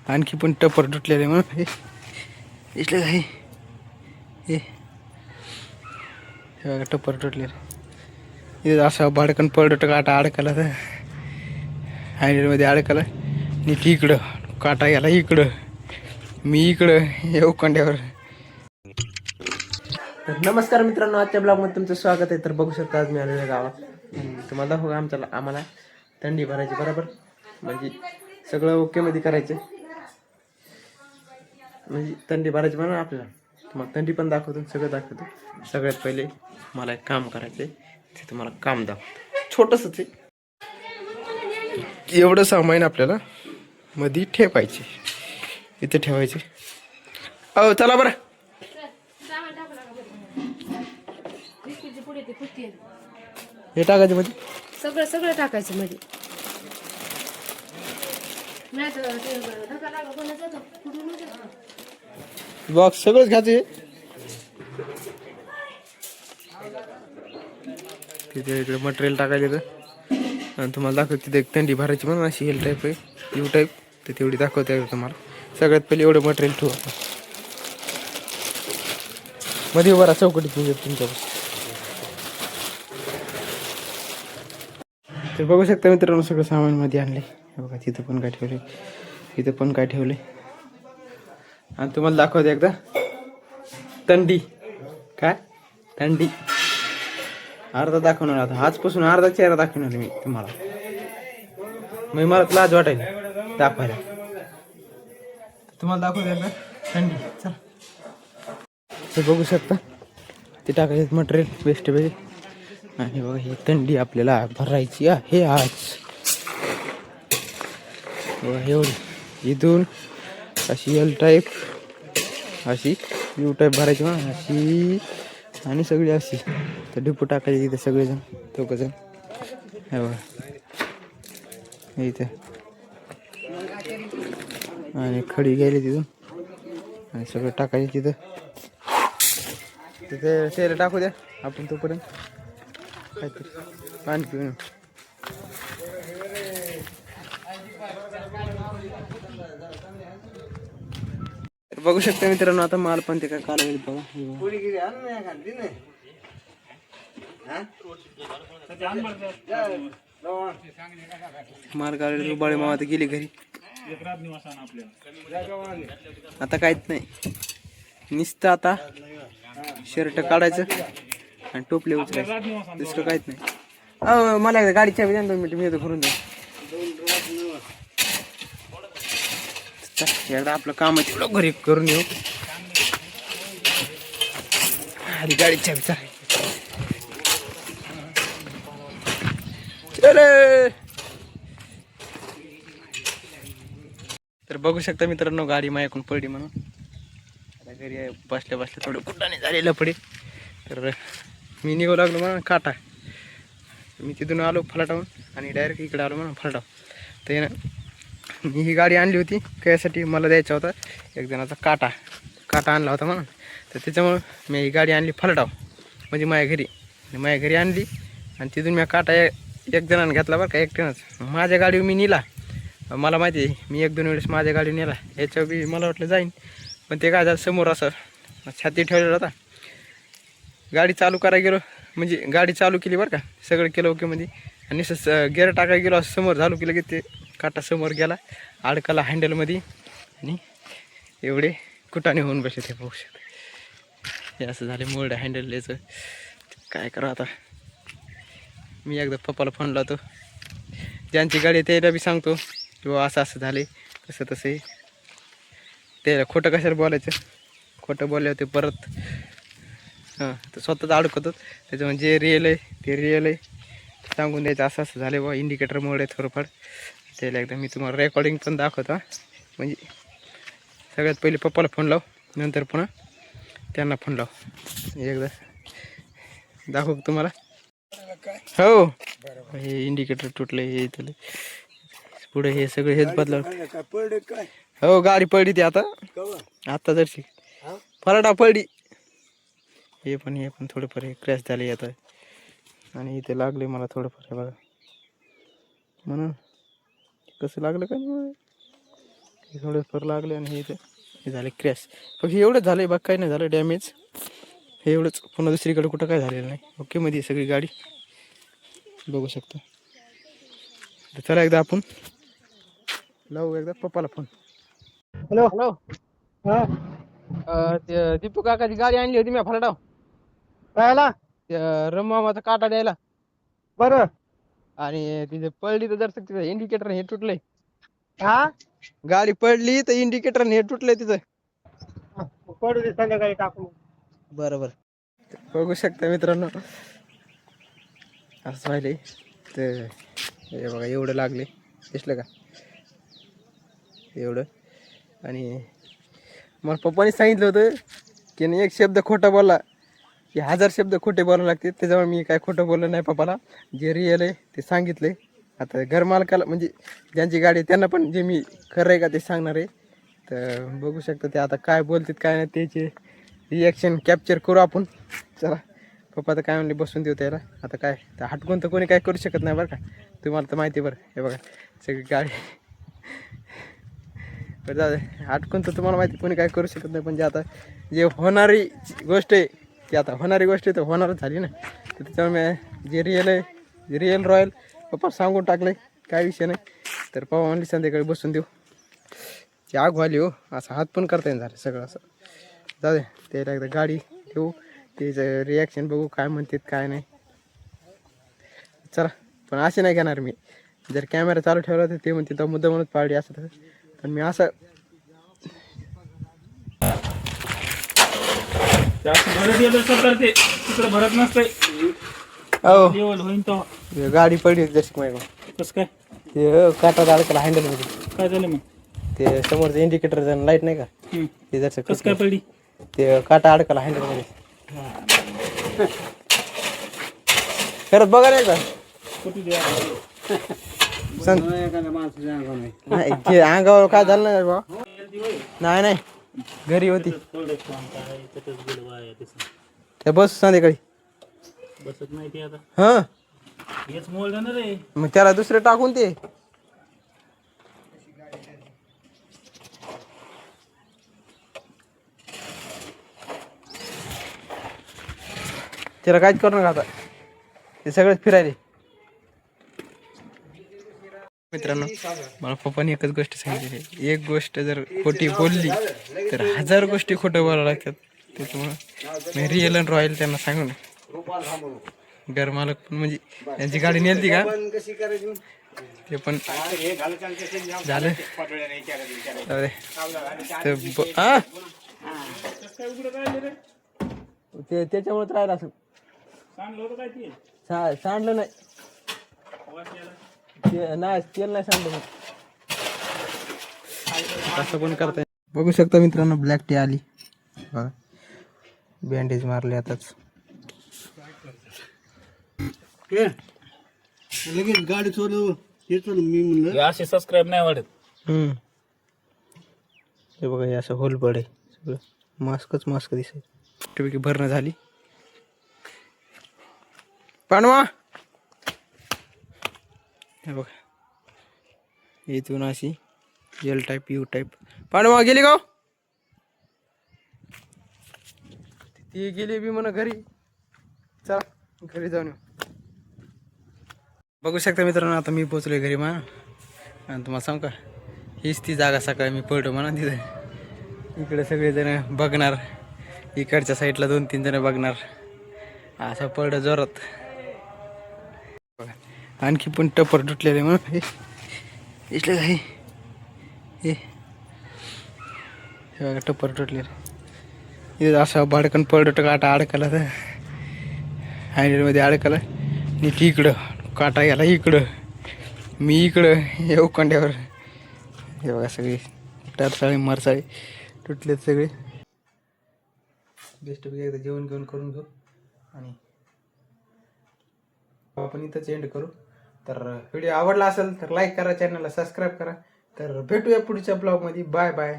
आणखी पण टपर तुटलेले म्हणून हे दिसलं काही हे बघा टपर तुटलेले. इथं असं भडकन पडत काटा अडकला तर हँडलमध्ये अडकला नीट इकडं काटा गेला इकडं मी इकडं येऊ कंड्यावर. तर नमस्कार मित्रांनो, आजच्या ब्लॉगमध्ये तुमचं स्वागत आहे. तर बघू शकता आज मी आलेल्या गावात. तुम्हाला दाखवू आम्हाला थंडी भरायची बरोबर, म्हणजे सगळं ओके मध्ये करायचं, म्हणजे थंडी भरायची म्हणून आपल्याला तुम्हाला थंडी पण दाखवतो, सगळं दाखवतो. सगळ्यात पहिले मला एक काम करायचं आहे, ते तुम्हाला काम दाखवतो. छोटंसंच आहे, एवढं सामान आपल्याला मध्ये ठेवायचे, इथे ठेवायचे. अहो चला बरं, हे टाकायचं मध्ये, सगळं सगळं टाकायचं मध्ये. बॉक्स सगळंच घ्यायचं. तिथे इकडे मटेरियल टाकायचं आणि तुम्हाला दाखवतो तिथे एक थंडी भरायची म्हणून अशी एल टाईप आहे, यू टाईप, तर तेवढी दाखवते तुम्हाला. सगळ्यात पहिले एवढं मटेरियल ठेवू आपण मध्ये बरा चौकटीत तुमच्यापासून. तर बघू शकता मित्रांनो, सगळं सामान मध्ये आणले. बघा तिथं पण काय ठेवले, इथं पण काय ठेवले. आणि तुम्हाला दाखवते एकदा थंडी, काय थंडी अर्धा दाखवणार. आता आजपासून अर्धा चेहरा दाखवणार मी तुम्हाला, मग मला लाज वाटायला दाखवायला. तुम्हाला दाखवते एकदा थंडी. चला ते बघू शकता, ते टाकायचं मटेरियल बेस्ट पाहिजे. आणि बघा ही थंडी आपल्याला भरायची आहे आज. बघा एवढी, इथून अशी एल टाईप, अशी यू टाईप भरायची म्हणा, अशी आणि सगळी अशी. तर डिपो टाकायची इथे सगळेजण, चौघजण. हे बघा इथे, आणि खडी गेली तिथून आणि सगळं टाकायचं तिथं. तिथे तेल टाकू द्या आपण तोपर्यंत काहीतरी पाणी पिऊन. बघू शकता मित्रांनो, आता माल पण ते काय काल वेळी बघा. माल काढले बाळे मामा तर गेली घरी. आता काहीच नाही, नुसतं आता शर्ट काढायचं आणि टोपले उचलायचं, दुसरं काहीच नाही. अहो मला एकदा गाडी चाबी द्या 2 मिनिटं, मी येतो करून द्या. एकदा आपलं काम तेवढं घरी करून येऊ. अरे गाडी चाबी चल. तर बघू शकता मित्रांनो, गाडी माझ्याकडून पडली म्हणून आता घरी बसल्या बसल्या थोडं कुठाने झालेलं पडे. तर मी निघू लागलो म्हणून काटा, मी तिथून आलो फलाटावून आणि डायरेक्ट इकडे आलो म्हणून फलाटाव. तर मी ही गाडी आणली होती त्यासाठी, मला द्यायचा होता एक जणाचा काटा आणला होता म्हणून. तर त्याच्यामुळं मी ही गाडी आणली फलाटाव, म्हणजे माझ्या घरी आणली. आणि तिथून मी काटा एक जणांना घेतला बरं का, एकट्यानंच. माझ्या गाडीवर मी नेला, मला माहिती आहे मी 1-2 वेळेस माझ्या गाडी नेला. याच्यावर बी मला वाटलं जाईन, पण ते काय झालं, समोर असं छाती ठेवलेला होता. गाडी चालू करायला गेलो, म्हणजे गाडी चालू केली बरं का, सगळं केलं ओके मध्ये. आणि गेअर टाकायला गेलो, असं समोर झालो केलं की ते काटा समोर गेला, अडकला हँडलमध्ये आणि एवढे कुटाने होऊन बसले. ते बघू शकता, हे असं झाले मोल्ड हँडल याचं. काय करा आता, मी एकदा पप्पाला फोन लावतो, ज्यांची गाडी त्याला बी सांगतो किंवा असं असं झाले, तसं त्याला खोटं कशाला बोलायचं. खोटं बोलले होते परत हां, तर स्वतःच अडकवतात. त्याच्यामुळे जे रिअल आहे ते रिअल आहे सांगून द्यायचं. असं असं झालं बा, इंडिकेटर मोड आहे थोडंफार. त्याला एकदा मी तुम्हाला रेकॉर्डिंग पण दाखवतो, म्हणजे सगळ्यात पहिले पप्पाला फोन लाव, नंतर पुन्हा त्यांना फोन लाव. एकदा दाखवू तुम्हाला. हो, हे इंडिकेटर तुटलं, हे इथलं पुढे हे सगळं हेच बदलावं. हो गाडी पडली ती आता जरशी फलाटा पडली. हे पण थोडंफार हे क्रॅश झाले आता, आणि इथे लागले मला थोडंफार बघा, म्हणून कसं लागलं का नाही. थोडं फर लागले आणि हे इथं हे झाले क्रॅश. फक्त हे एवढंच झालं आहे, बाकी काही नाही झालं डॅमेज. हे एवढंच, पुन्हा दुसरीकडे कुठं काय झालेलं नाही. ओके मध्ये सगळी गाडी बघू शकता. तर चला एकदा आपण लावू एकदा पप्पाला फोन. हॅलो. हॅलो, हा ते दीपू काकाची गाडी आणली होती मी फलाटाव. काय आला? रमामाचा काटा द्यायला. बरं. आणि तिथे पडली तर जर तिथं इंडिकेटर हे तुटलंय. हा गाडी पडली तर इंडिकेटर हे तुटलंय तिथं. पडू दे, संध्याकाळी टाकू. बरोबर. बघू शकता मित्रांनो, असं व्हायलंय. तर हे बघा एवढं लागले, दिसलं का एवढं. आणि मला पप्पाने सांगितलं होतं की नाही एक शब्द खोटा बोलला की 1000 शब्द खोटे बोलायला लागते. त्याच्यामुळे मी काय खोटं बोललो नाही पप्पाला. जे रिअल आहे ते सांगितले. आता घरमालकाला म्हणजे ज्यांची गाडी त्यांना पण जे मी खरं आहे का ते सांगणार आहे. तर बघू शकता ते आता काय बोलतात काय नाही त्याचे रिॲक्शन कॅप्चर करू आपण. चला पप्पा तर काय म्हणले बसून देऊ त्याला. आता काय तर हटकून तर कोणी काय करू शकत नाही बरं का, तुम्हाला तर माहिती बरं. हे बघा सगळी गाडी बरं जाऊ दे, हटकून तर तुम्हाला माहिती कोणी काय करू शकत नाही. पण जे आता जे होणारी गोष्ट आहे ती आता होणारी गोष्ट आहे तर होणारच झाली ना. तर त्याच्यामुळे जे रिअल आहे जे रिअल रॉयल पप्पा सांगून टाकले, काय विषय नाही. तर पप्पा म्हणली संध्याकाळी बसून देऊ. ती आग व्हाली हो, असं हात पण करता येणार झालं सगळं असं. जाऊ दे त्याला एकदा गाडी ठेवू, त्याचं रिॲक्शन बघू काय म्हणतात काय नाही. चला पण असे नाही घेणार मी. जर कॅमेरा चालू ठेवला तर ते म्हणते तर मुद्दा म्हणून पाडली असं तसं. पण मी असं भरत नसतंय. हो लेवल होईन तो गाडी पडली जशी माहिती कसं काय ते काटा अडकला हँडलमध्ये. काय झालं मग? ते समोरचं इंडिकेटर लाईट नाही का ते जसं कसं काय पडली? ते काटा अडकला हँडलमध्ये. खरंच बघा नाही का नाही ते अंगावर काय झालं नाही बा. नाही नाही घरी होती त्या बस संध्याकाळी बसत नाही ते आता. हां हेच मोल ना रे. मग त्याला दुसरे टाकून ते त्याला काहीच करू नका आता, ते सगळंच फिरायले. मित्रांनो मला पप्पाने एकच गोष्ट सांगितली, एक गोष्ट जर खोटी बोलली तर 1000 गोष्टी खोटं बोलावं लागतात. त्याच्यामुळं मी रिअल अँड रॉयल त्यांना सांगून घरमालक पण म्हणजे त्यांची गाडी नेलती का ते पण झालं. ते त्याच्यामुळेच राहिलं असं. सांडलं नाही ते नाही, तेल नाही सांगतो मी. असं पण करता बघू शकता मित्रांनो. ब्लॅक टी आली बघा, बँडेज मारले आताच. लगेच गाडी सोडू हे सोडून मी म्हणलं असे सबस्क्राईब नाही वाटत. हे बघा हे असं होल पडे सगळं मास्क दिसायचं. पैकी भरणं झाली. पाणवा हे बघा इथून अशी L type you type. Padwa गेली का ती गेली बी म्हणा घरी. चला घरी जाऊन येऊ. बघू शकता मित्रांनो आता मी पोचलोय घरी म्हणा. आणि तुम्हाला सांगू का हीच ती जागा सकाळी मी पळतो म्हणा तिथं. इकडे सगळेजण बघणार, इकडच्या साईडला 2-3 जण बघणार, असं पळतं जोरात. बघा आणखी पण टपर तुटलेले म्हणून हे दिसलं का हे बघा टपर तुटलेले. इथं असं भाडकन पळतं काटा अडकला तर हँडलमध्ये अडकला नीट इकडं काटा गेला इकडं, मी इकडं येऊ कंड्यावर. हे बघा सगळे टारसाळे मरसाळे तुटलेत सगळे. बेस्ट पैकी एकदा जेवण घेऊन करून घेऊ आणि आपण इथंच एंड करू. तर व्हिडिओ आवडला असेल तर लाईक करा, चॅनलला सबस्क्राईब करा. तर भेटूया पुढच्या ब्लॉगमध्ये. Bye bye.